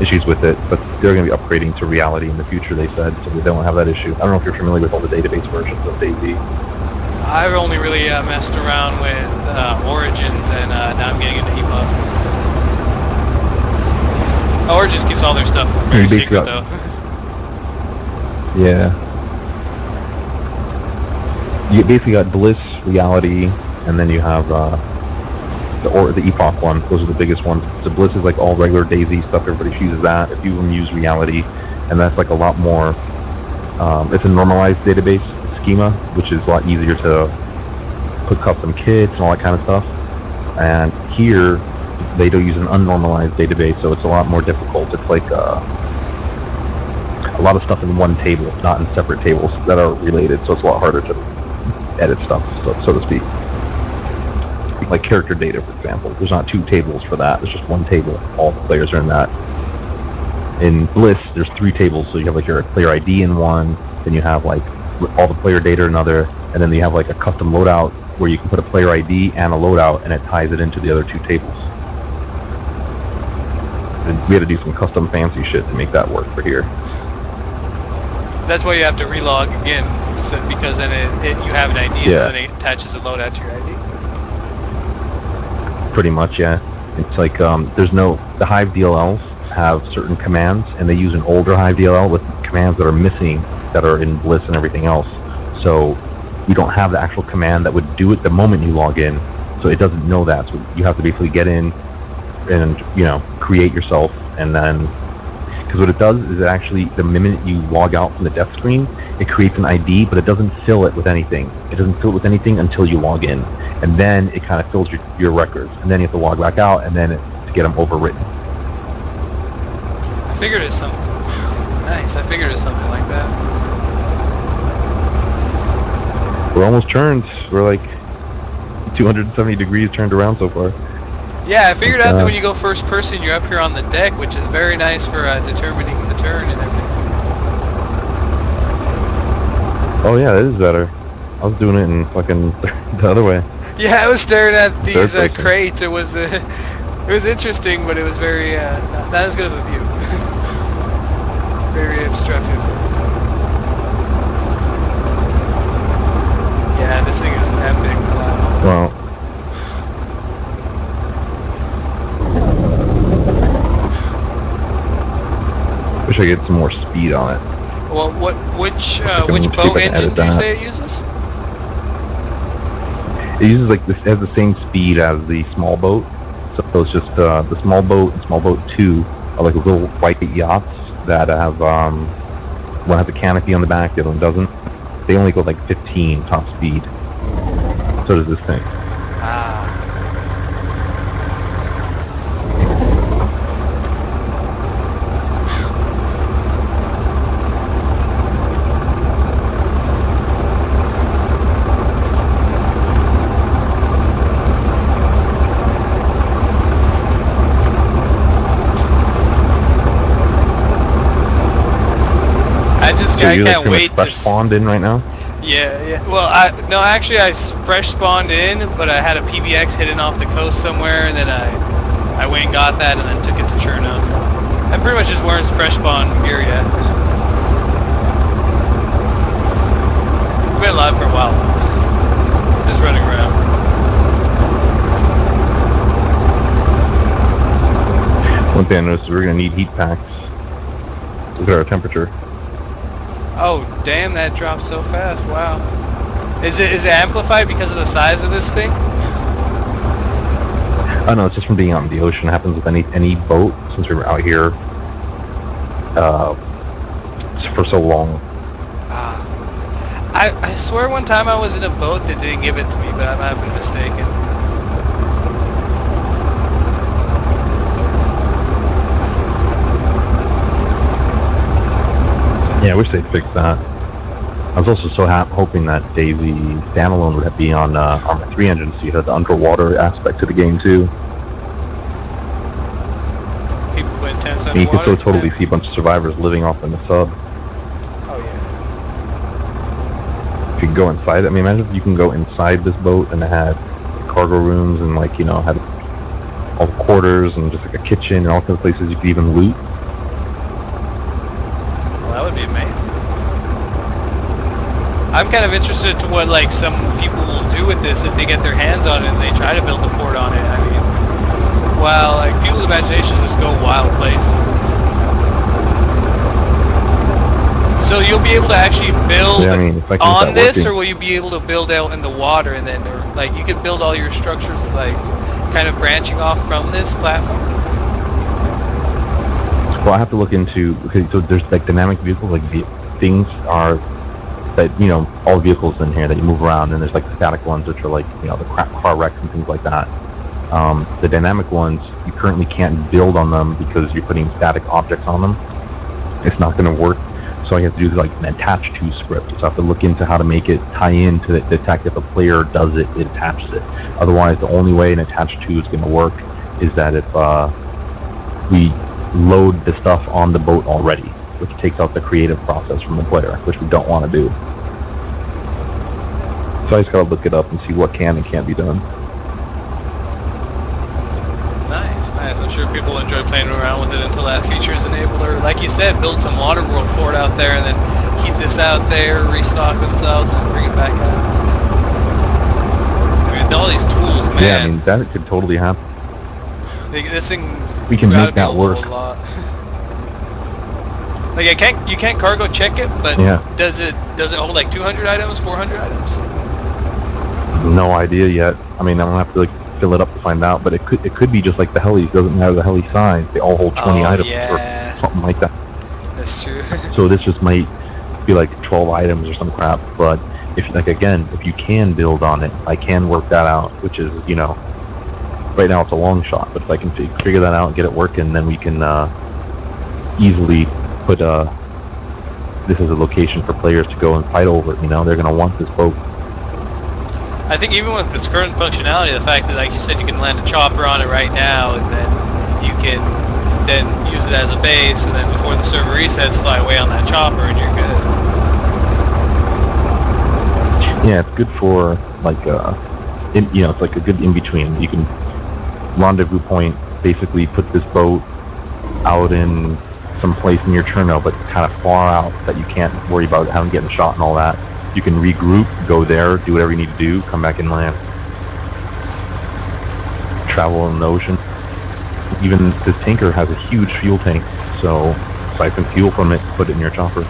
issues with it, but they're going to be upgrading to reality in the future, they said, so they don't have that issue. I don't know if you're familiar with all the database versions of DayZ. I've only really messed around with Origins, and now I'm getting into Epoch. Origins keeps all their stuff very secret, though. Yeah. You basically got Bliss, Reality, and then you have the Epoch one. Those are the biggest ones. So Bliss is like all regular DayZ stuff. Everybody uses that. A few of them use Reality, and that's like a lot more. It's a normalized database schema, which is a lot easier to put custom kits and all that kind of stuff. And here, they do use an unnormalized database, so it's a lot more difficult. It's like a lot of stuff in one table, not in separate tables that are related, so it's a lot harder to edit stuff, so to speak. Like character data, for example. There's not two tables for that. There's just one table. All the players are in that. In Bliss, there's 3 tables, so you have like your player ID in one, then you have like all the player data in another, and then you have like a custom loadout where you can put a player ID and a loadout, and it ties it into the other 2 tables. And we had to do some custom fancy shit to make that work for here. That's why you have to relog again, because then you have an ID, yeah. So then it attaches a loadout to your ID. Pretty much, yeah. It's like the Hive DLLs have certain commands, and they use an older Hive DLL with commands that are missing that are in Bliss and everything else. So you don't have the actual command that would do it the moment you log in, so it doesn't know that. So you have to basically get in and, create yourself, and then, because what it does is it actually, the minute you log out from the death screen, it creates an ID, but it doesn't fill it with anything. It doesn't fill it with anything until you log in, and then it kind of fills your records, and then you have to log back out, and then to get them overwritten. I figured it's something. Nice, I figured it's something like that. We're almost turned. We're like 270 degrees turned around so far. Yeah, I figured out that when you go first person, you're up here on the deck, which is very nice for determining the turn and everything. Oh yeah, it is better. I was doing it in fucking the other way. Yeah, I was staring at these crates. It was interesting, but it was very not as good of a view. Very obstructive. Yeah, this thing is epic. Wow. Wish I could get some more speed on it. Well, which bow engine do you say it uses? It uses like this, it has the same speed as the small boat. So it's just the small boat and small boat 2 are like little white yachts that have one has a canopy on the back, the other one doesn't. They only go like 15 top speed. So does this thing. I can't wait to fresh spawned in right now. Yeah. Well, I fresh spawned in, but I had a PBX hidden off the coast somewhere, and then I went and got that, and then took it to Cherno. So I'm pretty much just wearing fresh spawn gear yet. I've been alive for a while, just running around. One thing I noticed is we're gonna need heat packs. Look at our temperature. Oh, damn, that dropped so fast. Wow. Is it amplified because of the size of this thing? Oh no, it's just from being out in the ocean. It happens with any boat since we were out here for so long. I swear one time I was in a boat that didn't give it to me, but I might have been mistaken. Yeah, I wish they'd fix that. I was also so hoping that DayZ standalone would be on Arma 3 engine, so you had the underwater aspect to the game too. People put intense underwater. And you can so totally see a bunch of survivors living off in the sub. Oh yeah. If you can go inside, I mean, imagine if you can go inside this boat and it had cargo rooms and, like, had all the quarters and just like a kitchen and all kinds of places you could even loot. that would be amazing. I'm kind of interested to what like some people will do with this if they get their hands on it and they try to build a fort on it. I mean, wow, like people's imaginations just go wild places. So you'll be able to actually build on this, or will you be able to build out in the water and then, or like you could build all your structures like kind of branching off from this platform? Well, I have to look into, okay, so there's like dynamic vehicles, like things are that, you know, all vehicles in here that you move around, and there's like the static ones, which are like, you know, the car wrecks and things like that. The dynamic ones, you currently can't build on them because you're putting static objects on them. It's not going to work. So I have to do like an attach to script. So I have to look into how to make it tie into the attack. If a player does it, it attaches it. Otherwise, the only way an attach to is going to work is that if we load the stuff on the boat already, which takes out the creative process from the player, which we don't want to do. So I just gotta look it up and see what can and can't be done. Nice, nice. I'm sure people enjoy playing around with it until that feature is enabled, or like you said, build some Waterworld fort out there and then keep this out there, restock themselves, and then bring it back out. I mean, with all these tools, man. Yeah, I mean, that could totally happen. This thing. We can make that work. Like you can't cargo check it, but yeah. Does it hold like 200 items, 400 items? No idea yet. I mean, I'm gonna have to like fill it up to find out, but it could be just like the Heli. It doesn't matter the Heli size. They all hold 20 items or something like that. That's true. So this just might be like 12 items or some crap. But if like again, if you can build on it, I can work that out. Which is, you know, right now it's a long shot. But if I can figure that out and get it working, then we can easily put this as a location for players to go and fight over. You know, they're going to want this boat. I think even with its current functionality, the fact that, like you said, you can land a chopper on it right now, and then you can then use it as a base, and then before the server resets, fly away on that chopper, and you're good. Yeah, it's good for like you know, it's like a good in between. You can rendezvous point, basically put this boat out in some place in your Cherno, but kind of far out that you can't worry about having getting shot and all that. You can regroup, go there, do whatever you need to do, come back and land. Travel in the ocean. Even this tanker has a huge fuel tank, so siphon fuel from it, put it in your chopper.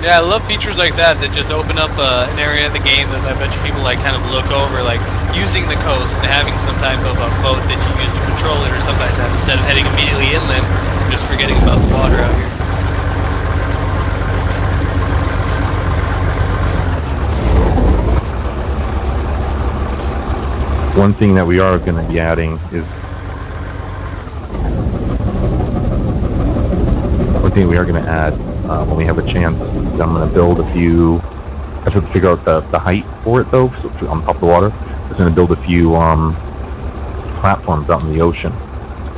Yeah, I love features like that just open up an area of the game that I bet you people like kind of look over, like using the coast and having some type of a boat that you use to patrol it or something like that, instead of heading immediately inland, just forgetting about the water out here. One thing that we are going to be adding is when we have a chance, is I'm going to build a few. I have to figure out the height for it though, so on top of the water. I'm going to build a few platforms out in the ocean,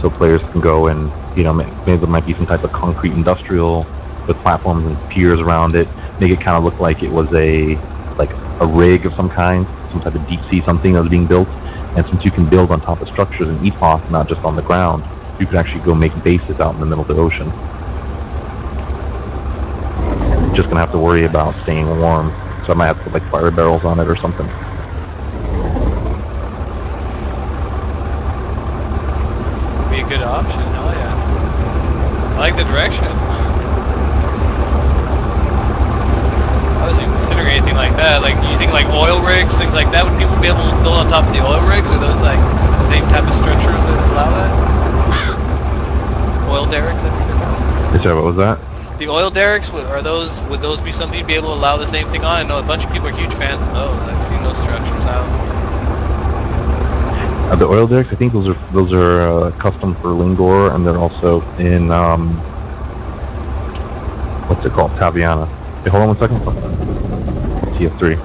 so players can go and, you know, maybe there might be some type of concrete industrial with platforms and piers around it. Make it kind of look like it was a rig of some kind, some type of deep sea something that was being built. And since you can build on top of structures in Epoch, not just on the ground, you could actually go make bases out in the middle of the ocean. You're just gonna have to worry about staying warm, so I might have to put like fire barrels on it or something. Be a good option, hell yeah. I like the direction. I wasn't even considering anything like that. Like, you think like oil rigs, things like that, would people be able to build on top of the oil rigs? Are those like the same type of structures that allow that? Oil derricks, I think they're called. Sorry, what was that? The oil derricks, would those be something you'd be able to allow the same thing on? I know a bunch of people are huge fans of those. I've seen those structures out. The oil derricks, I think those are custom for Lingor, and they're also in what's it called, Taviana. Hey, hold on 1 second. TF3.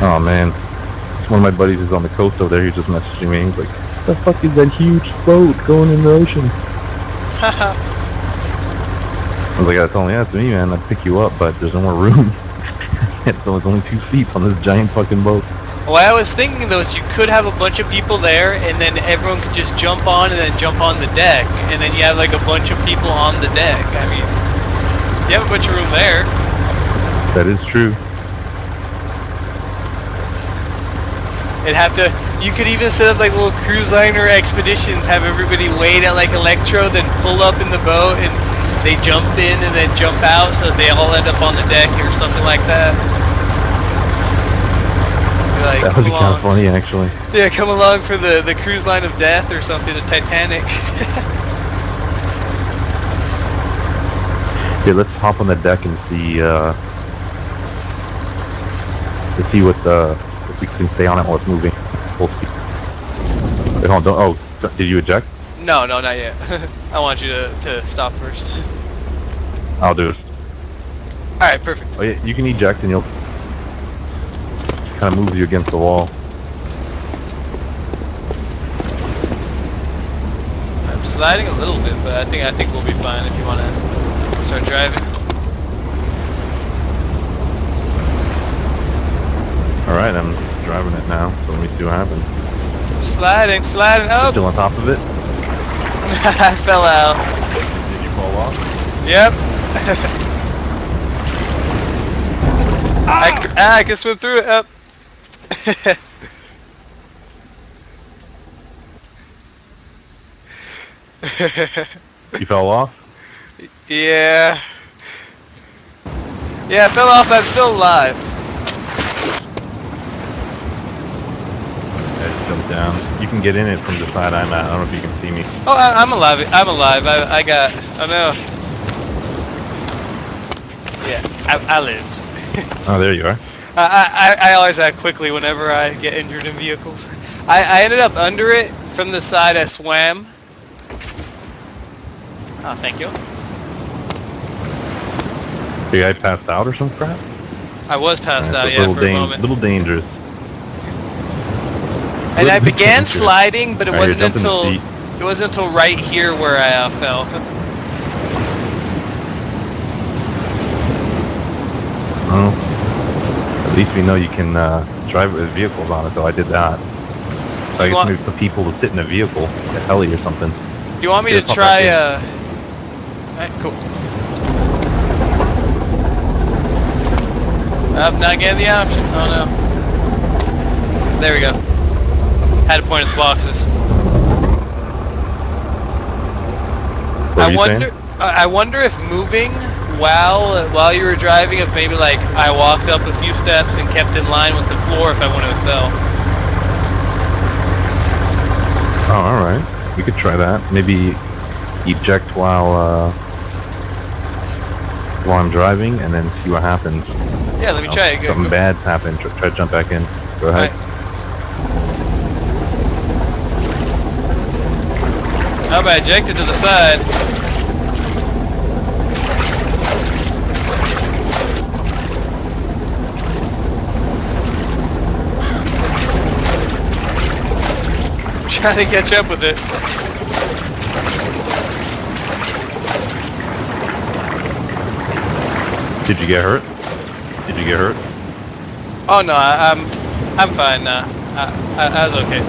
Oh man, one of my buddies is on the coast over there. He's just messaging me. He's like, "The fuck is that huge boat going in the ocean?" I was like, "I told him, yeah, it's me, man. I'd pick you up, but there's no more room. It's only 2 seats on this giant fucking boat." What I was thinking though is you could have a bunch of people there, and then everyone could just jump on and then jump on the deck, and then you have like a bunch of people on the deck. I mean, you have a bunch of room there. That is true. You could even set up like little cruise liner expeditions, have everybody wait at like Electro, then pull up in the boat, and they jump in and then jump out, so they all end up on the deck or something like that. Like, That would be kind of funny, actually. Yeah, come along for the cruise line of death or something, the Titanic. Yeah, let's hop on the deck and see, if we can stay on it while it's moving. Full speed. Wait, hold on, did you eject? No, not yet. I want you to stop first. I'll do it. Alright, perfect. Oh yeah, you can eject and you'll kind of move you against the wall. I'm sliding a little bit, but I think we'll be fine if you want to start driving. Alright, I'm driving it now, so let me see what happens. Sliding up! Still on top of it? I fell out. Did you fall off? Yep. I can swim through it. Up. You fell off? Yeah. Yeah, I fell off. I'm still alive. Jump down. You can get in it from the side I'm at. I don't know if you can see me. Oh, I'm alive. I'm alive. I got. Oh no. Yeah, I lived. Oh, there you are. I always act quickly whenever I get injured in vehicles. I ended up under it from the side. I swam. Oh, thank you. Hey, I passed out or some crap? I was passed out, Yeah, yeah, for a moment. Little dangerous. And I began sliding, but it wasn't jump in the until seat. right here where I fell. Well, at least we know you can drive it with vehicles on it, so I did that. So I guess maybe put people to sit in a vehicle, a heli or something. You want me to try, alright, cool. I'm not getting the option. Oh no. There we go. Had to point at the boxes. I wonder if moving while you were driving, if maybe like I walked up a few steps and kept in line with the floor, if I wouldn't have fell. Oh, all right. We could try that. Maybe eject while I'm driving, and then see what happens. Yeah, let me try it. Something bad's happened. Try to jump back in. Go ahead. How about I eject it to the side? I'm trying to catch up with it. Did you get hurt? Did you get hurt? Oh no, I'm fine now. I was okay.